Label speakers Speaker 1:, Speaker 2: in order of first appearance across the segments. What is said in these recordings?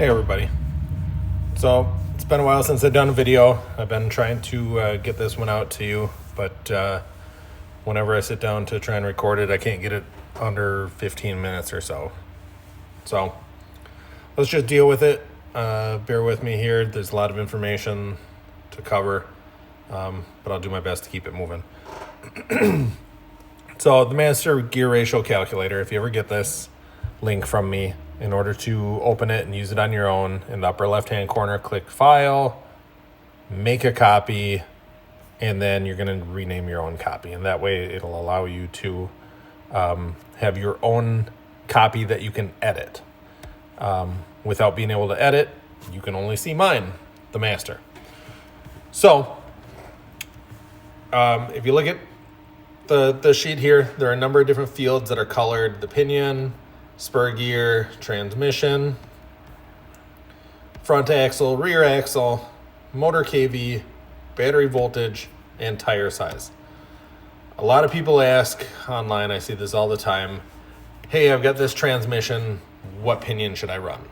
Speaker 1: Hey everybody. So it's been a while since I've done a video. I've been trying to get this one out to you, but whenever I sit down to try and record it, I can't get it under 15 minutes or so. So let's just deal with it. Bear with me here. There's a lot of information to cover, but I'll do my best to keep it moving. So the master gear ratio calculator, if you ever get this link from me, in order to open it and use it on your own, in the upper left-hand corner, click File, make a copy, and then you're going to rename your own copy. And that way it'll allow you to have your own copy that you can edit. Without being able to edit, you can only see mine, the master. So if you look at the sheet here, there are a number of different fields that are colored: the pinion, spur gear, transmission, front axle, rear axle, motor KV, battery voltage, and tire size. A lot of people ask online, I see this all the time, hey, I've got this transmission, what pinion should I run?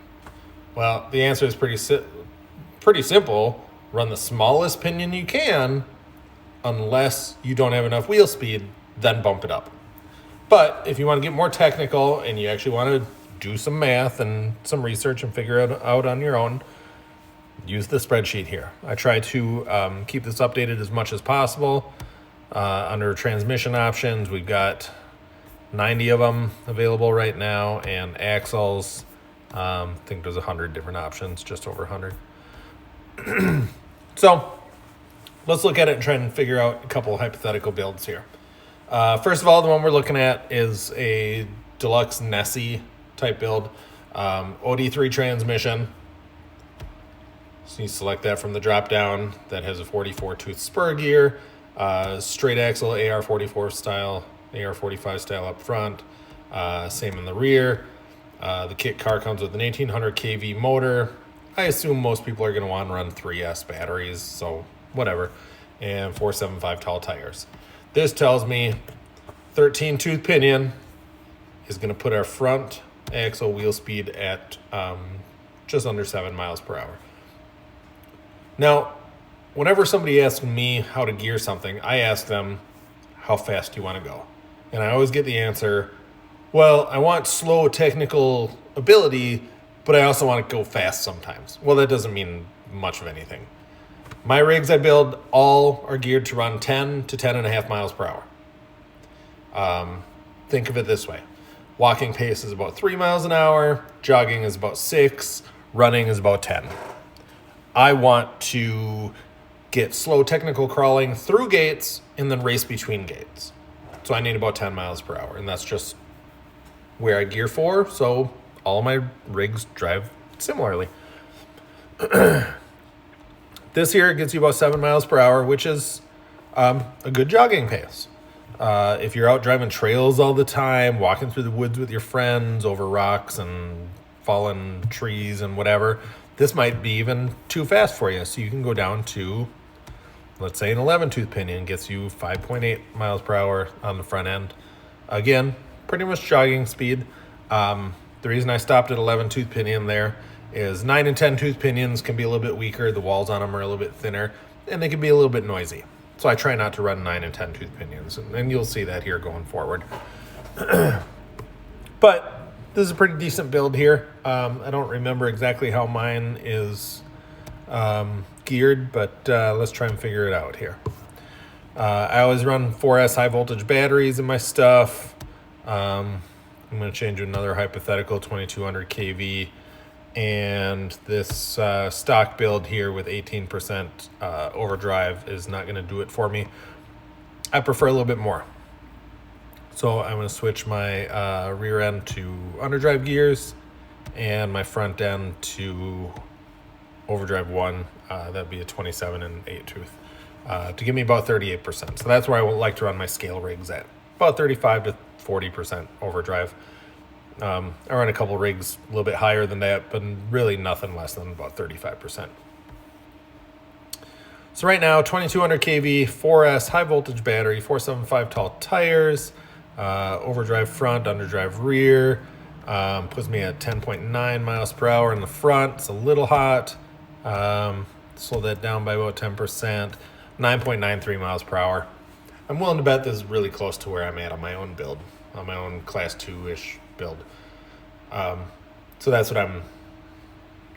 Speaker 1: Well, the answer is pretty simple. Run the smallest pinion you can, unless you don't have enough wheel speed, then bump it up. But if you want to get more technical and you actually want to do some math and some research and figure it out on your own, use the spreadsheet here. I try to keep this updated as much as possible. Under transmission options, we've got 90 of them available right now, and axles, I think there's 100 different options, just over 100. So let's look at it and try and figure out a couple hypothetical builds here. First of all, the one we're looking at is a deluxe Nessie type build, OD3 transmission. So you select that from the drop down. That has a 44 tooth spur gear, straight axle AR44 style, AR45 style up front, same in the rear. The kit car comes with an 1800 kV motor. I assume most people are going to want to run 3S batteries, so whatever, and 475 tall tires. This tells me 13 tooth pinion is going to put our front axle wheel speed at just under 7 miles per hour. Now, whenever somebody asks me how to gear something, I ask them, how fast do you want to go? And I always get the answer, well, I want slow technical ability, but I also want to go fast sometimes. Well, that doesn't mean much of anything. My rigs I build all are geared to run 10 to 10.5 miles per hour. Think of it this way. Walking pace is about 3 miles an hour. Jogging is about 6. Running is about 10. I want to get slow technical crawling through gates and then race between gates. So I need about 10 miles per hour. And that's just where I gear for. So all my rigs drive similarly. This here gets you about 7 miles per hour, which is a good jogging pace. If you're out driving trails all the time, walking through the woods with your friends, over rocks and fallen trees and whatever, this might be even too fast for you. So you can go down to, let's say, an 11 tooth pinion gets you 5.8 miles per hour on the front end. Again, pretty much jogging speed. The reason I stopped at 11 tooth pinion there is 9 and 10 tooth pinions can be a little bit weaker. The walls on them are a little bit thinner, and they can be a little bit noisy. So I try not to run 9 and 10 tooth pinions, and you'll see that here going forward. But this is a pretty decent build here. I don't remember exactly how mine is geared, but let's try and figure it out here. I always run 4S high voltage batteries in my stuff. I'm going to change to another hypothetical 2200 kV. And this stock build here with 18% overdrive is not going to do it for me. I prefer a little bit more. So I'm going to switch my rear end to underdrive gears and my front end to overdrive 1. That'd be a 27 and 8 tooth to give me about 38%. So that's where I would like to run my scale rigs at, about 35 to 40% overdrive. I run a couple rigs a little bit higher than that, but really nothing less than about 35%. So right now, 2200 kV, 4S high voltage battery, 475 tall tires, overdrive front, underdrive rear, Puts me at 10.9 miles per hour in the front. It's a little hot. Slow that down by about 10%. 9.93 miles per hour. I'm willing to bet this is really close to where I'm at on my own build, on my own class 2-ish build. So that's what I'm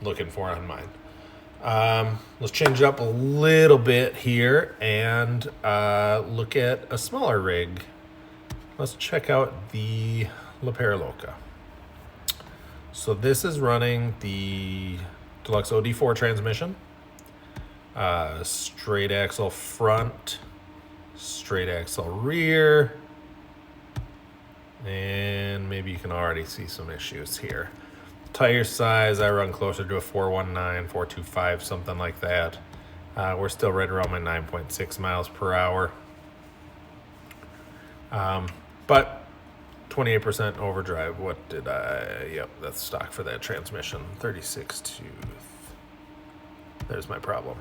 Speaker 1: looking for on mine. Let's change it up a little bit here and look at a smaller rig. Let's check out the La Paraloca. So this is running the Deluxe OD4 transmission, straight axle front, straight axle rear, and maybe you can already see some issues here. Tire size, I run closer to a 419, 425, something like that. We're still right around my 9.6 miles per hour. But 28% overdrive. What did yep, that's stock for that transmission. 36 tooth. There's my problem.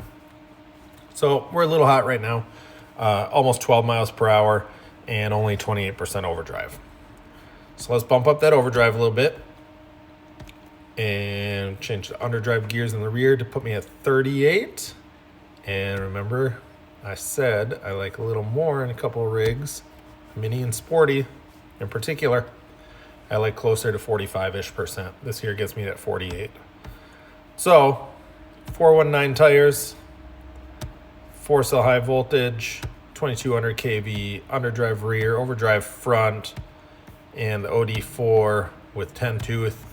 Speaker 1: So we're a little hot right now. Almost 12 miles per hour and only 28% overdrive. So let's bump up that overdrive a little bit and change the underdrive gears in the rear to put me at 38. And remember, I said I like a little more in a couple of rigs, mini and sporty in particular. I like closer to 45-ish%. This here gets me at 48. So 419 tires, 4-cell high voltage, 2200 kV, underdrive rear, overdrive front, and the OD4 with 10 tooth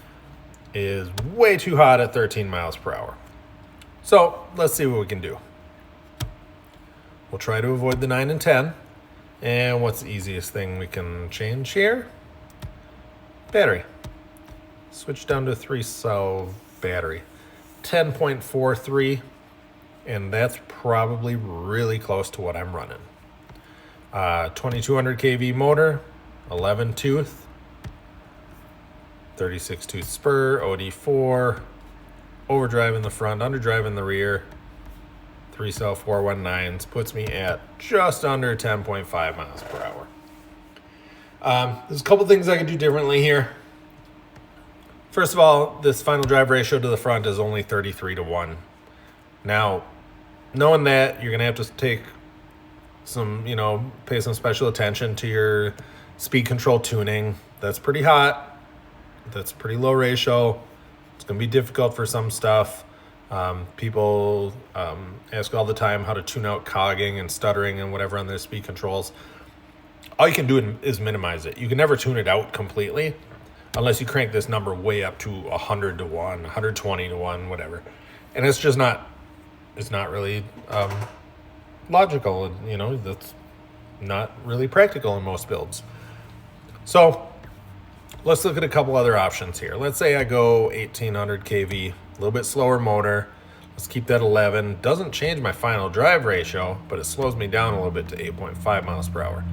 Speaker 1: is way too hot at 13 miles per hour. So let's see what we can do. We'll try to avoid the 9 and 10. And what's the easiest thing we can change here? Battery. Switch down to 3-cell battery. 10.43, and that's probably really close to what I'm running. 2200 kV motor, 11 tooth, 36 tooth spur, OD4, overdrive in the front, underdrive in the rear, 3-cell 419s, puts me at just under 10.5 miles per hour. There's a couple things I could do differently here. First of all, this final drive ratio to the front is only 33-1. Now, knowing that, you're going to have to take some, pay some special attention to your speed control tuning. That's pretty hot. That's pretty low ratio. It's going to be difficult for some stuff. People ask all the time how to tune out cogging and stuttering and whatever on their speed controls. All you can do is minimize it. You can never tune it out completely unless you crank this number way up to 100-1, 120-1, whatever. And it's just not, it's not really logical. That's not really practical in most builds. So let's look at a couple other options here. Let's say I go 1800 kV, a little bit slower motor. Let's keep that 11. Doesn't change my final drive ratio, but it slows me down a little bit to 8.5 miles per hour.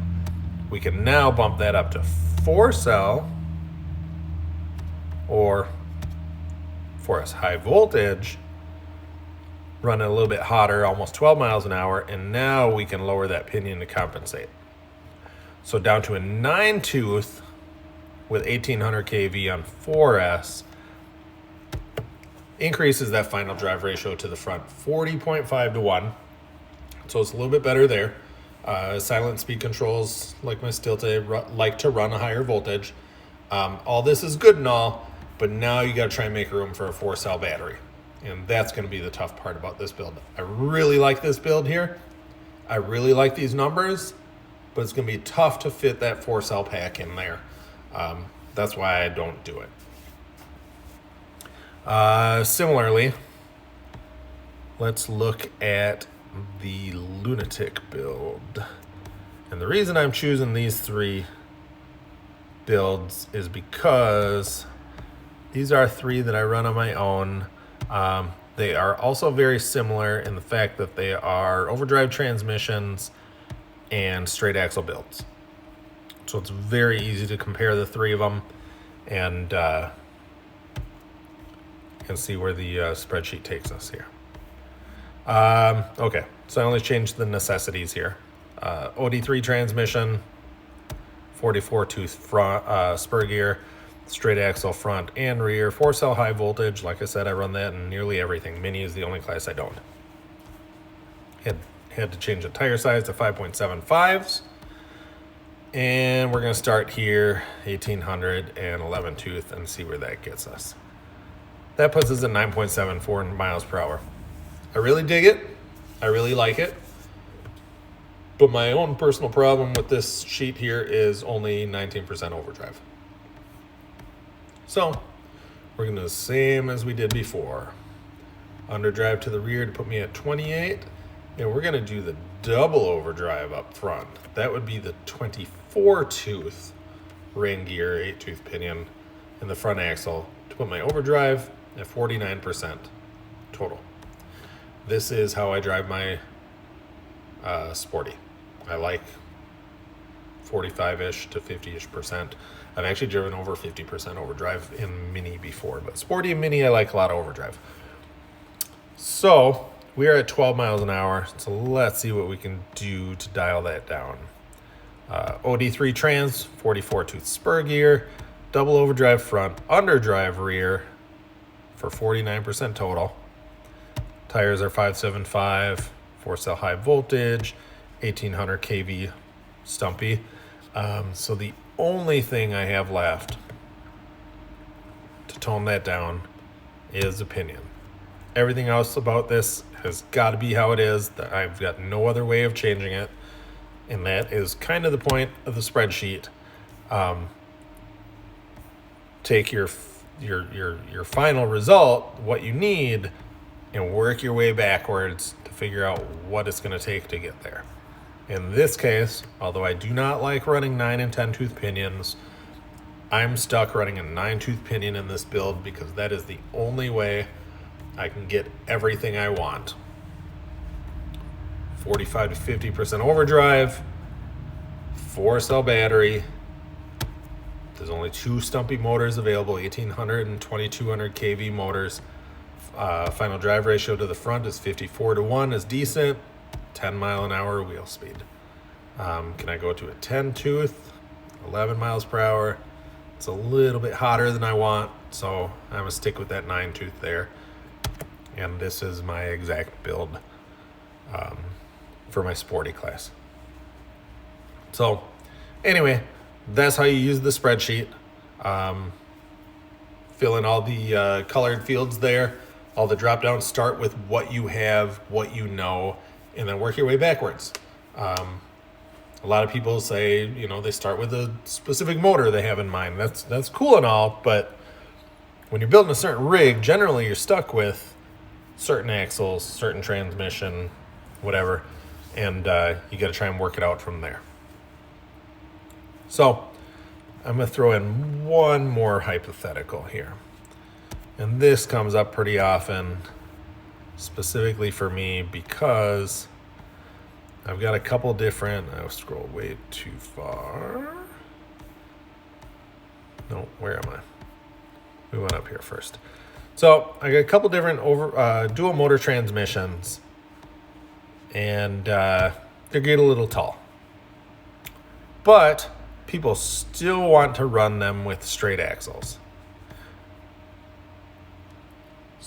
Speaker 1: We can now bump that up to 4-cell or 4S high voltage, running a little bit hotter, almost 12 miles an hour, and now we can lower that pinion to compensate. So down to a 9 tooth with 1800 kV on 4S, increases that final drive ratio to the front 40.5-1. So it's a little bit better there. Silent speed controls, like my Stilte, like to run a higher voltage. All this is good and all, but now you got to try and make room for a 4-cell battery. And that's going to be the tough part about this build. I really like this build here. I really like these numbers, but it's going to be tough to fit that 4-cell pack in there. That's why I don't do it. Similarly, let's look at the Lunatic build. And the reason I'm choosing these 3 builds is because these are 3 that I run on my own. They are also very similar in the fact that they are overdrive transmissions and straight axle builds. So it's very easy to compare the 3 of them and see where the spreadsheet takes us here. Okay, so I only changed the necessities here. OD3 transmission, 44 tooth front, spur gear, straight axle front and rear, 4-cell high voltage. Like I said, I run that in nearly everything. Mini is the only class I don't. Had to change the tire size to 5.75s. And we're going to start here, 1800 and 11 tooth, and see where that gets us. That puts us at 9.74 miles per hour. I really dig it. I really like it. But my own personal problem with this sheet here is only 19% overdrive. So we're going to do the same as we did before. Underdrive to the rear to put me at 28. And we're going to do the double overdrive up front. That would be the 24 tooth ring gear, 8 tooth pinion in the front axle to put my overdrive at 49% total. This is how I drive my Sporty. I like 45-ish to 50-ish percent. I've actually driven over 50% overdrive in Mini before, but Sporty and Mini, I like a lot of overdrive. So we are at 12 miles an hour, so let's see what we can do to dial that down. OD3 trans, 44 tooth spur gear, double overdrive front, underdrive rear for 49% total. Tires are 575, 4-cell high voltage, 1800 kV stumpy. So the only thing I have left to tone that down is the pinion. Everything else about this has got to be how it is. I've got no other way of changing it. And that is kind of the point of the spreadsheet. Take your final result, what you need, and work your way backwards to figure out what it's going to take to get there. In this case, although I do not like running 9 and 10 tooth pinions, I'm stuck running a 9 tooth pinion in this build because that is the only way I can get everything I want. 45 to 50% overdrive, 4-cell battery. There's only 2 stumpy motors available, 1800 and 2200 kV motors. Final drive ratio to the front is 54 to 1 is decent. 10 mile an hour wheel speed. Can I go to a 10 tooth, 11 miles per hour? It's a little bit hotter than I want, so I'm gonna stick with that 9 tooth there. And this is my exact build for my Sporty class. So anyway, that's how you use the spreadsheet. Fill in all the colored fields there. All the drop downs, start with what you have, what you know, and then work your way backwards. A lot of people say, they start with a specific motor they have in mind. That's cool and all, but when you're building a certain rig, generally you're stuck with certain axles, certain transmission, whatever, and you got to try and work it out from there. So I'm going to throw in one more hypothetical here. And this comes up pretty often, specifically for me, because I've got a couple different, I'll scroll way too far. No, where am I? We went up here first. So I got a couple different dual motor transmissions, and they get a little tall. But people still want to run them with straight axles.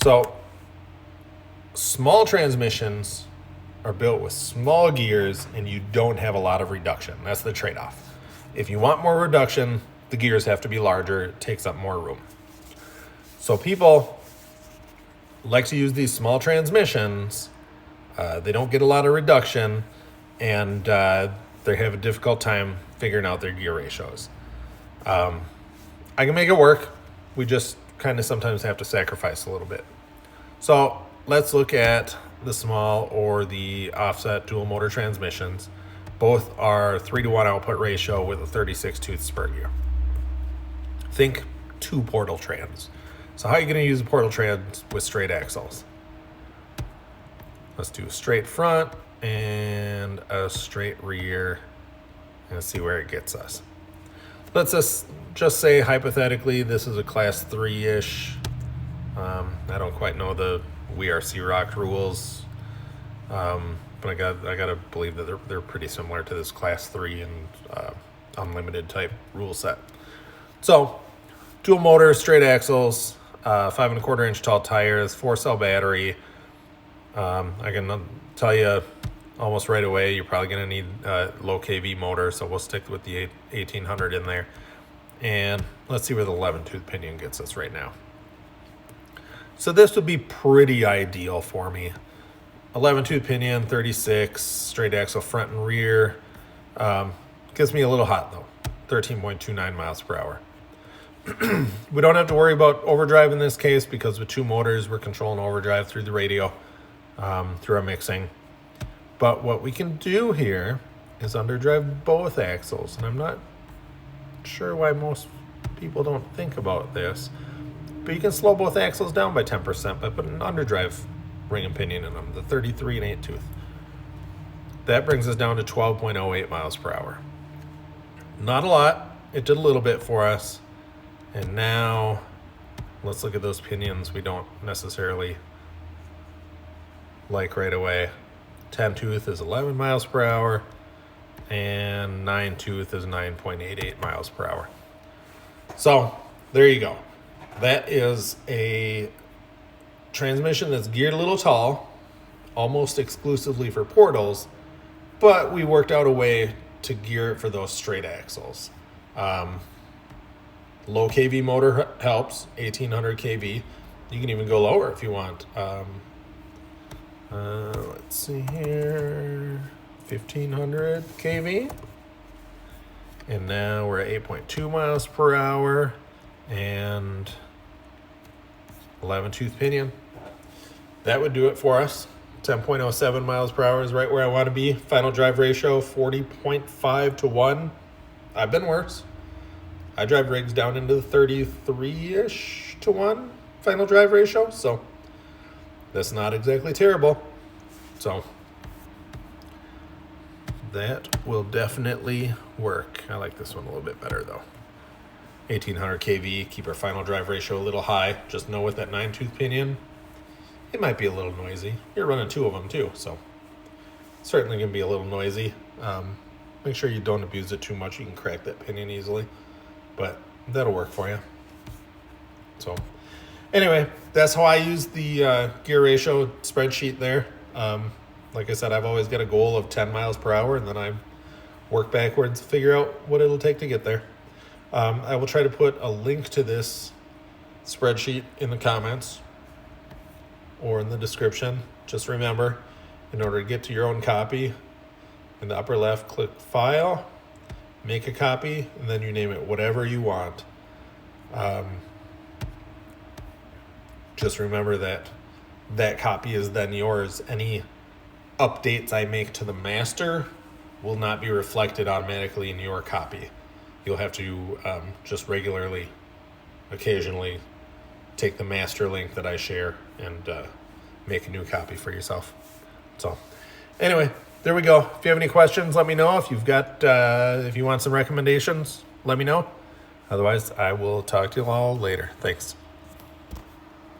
Speaker 1: So small transmissions are built with small gears and you don't have a lot of reduction. That's the trade-off. If you want more reduction, the gears have to be larger. It takes up more room. So people like to use these small transmissions. They don't get a lot of reduction, and they have a difficult time figuring out their gear ratios. I can make it work. We just kind of sometimes have to sacrifice a little bit. So let's look at the small or the offset dual motor transmissions. Both are 3-to-1 output ratio with a 36 tooth spur gear. Think 2 portal trans. So how are you going to use a portal trans with straight axles? Let's do a straight front and a straight rear and see where it gets us. Let's just say hypothetically this is a class 3-ish. I don't quite know the WRC Rock rules, but I gotta believe that they're pretty similar to this class 3 and unlimited type rule set. So dual motor, straight axles, 5.25-inch tall tires, 4-cell battery. I can tell you almost right away, you're probably going to need a low KV motor, so we'll stick with the 1800 in there. And let's see where the 11-tooth pinion gets us right now. So this would be pretty ideal for me. 11-tooth pinion, 36, straight axle front and rear. Gets me a little hot though, 13.29 miles per hour. We don't have to worry about overdrive in this case because with two motors, we're controlling overdrive through the radio, through our mixing. But what we can do here is underdrive both axles. And I'm not sure why most people don't think about this, but you can slow both axles down by 10% by putting an underdrive ring and pinion in them, the 33 and 8 tooth. That brings us down to 12.08 miles per hour. Not a lot. It did a little bit for us. And now let's look at those pinions we don't necessarily like right away. 10 tooth is 11 miles per hour and 9 tooth is 9.88 miles per hour. So there you go. That is a transmission that's geared a little tall, almost exclusively for portals, but we worked out a way to gear it for those straight axles. Low KV motor helps, 1800 KV. You can even go lower if you want. Let's see here, 1500 KV. And now we're at 8.2 miles per hour and 11 tooth pinion. That would do it for us. 10.07 miles per hour is right where I want to be. Final drive ratio 40.5 to 1. I've been worse. I drive rigs down into the 33-ish to 1 final drive ratio, so that's not exactly terrible. So that will definitely work. I like this one a little bit better though. 1800 kV, keep our final drive ratio a little high. Just know with that 9-tooth pinion, it might be a little noisy. You're running two of them too, so certainly gonna be a little noisy. Make sure you don't abuse it too much. You can crack that pinion easily, but that'll work for you. So anyway, that's how I use the gear ratio spreadsheet there. Like I said, I've always got a goal of 10 miles per hour, and then I work backwards to figure out what it'll take to get there. I will try to put a link to this spreadsheet in the comments or in the description. Just remember, in order to get to your own copy, in the upper left, click File, make a copy, and then you name it whatever you want. Just remember that that copy is then yours. Any updates I make to the master will not be reflected automatically in your copy. You'll have to just regularly, occasionally take the master link that I share and make a new copy for yourself. So anyway, there we go. If you have any questions, let me know. If you've got, if you want some recommendations, let me know. Otherwise, I will talk to you all later. Thanks.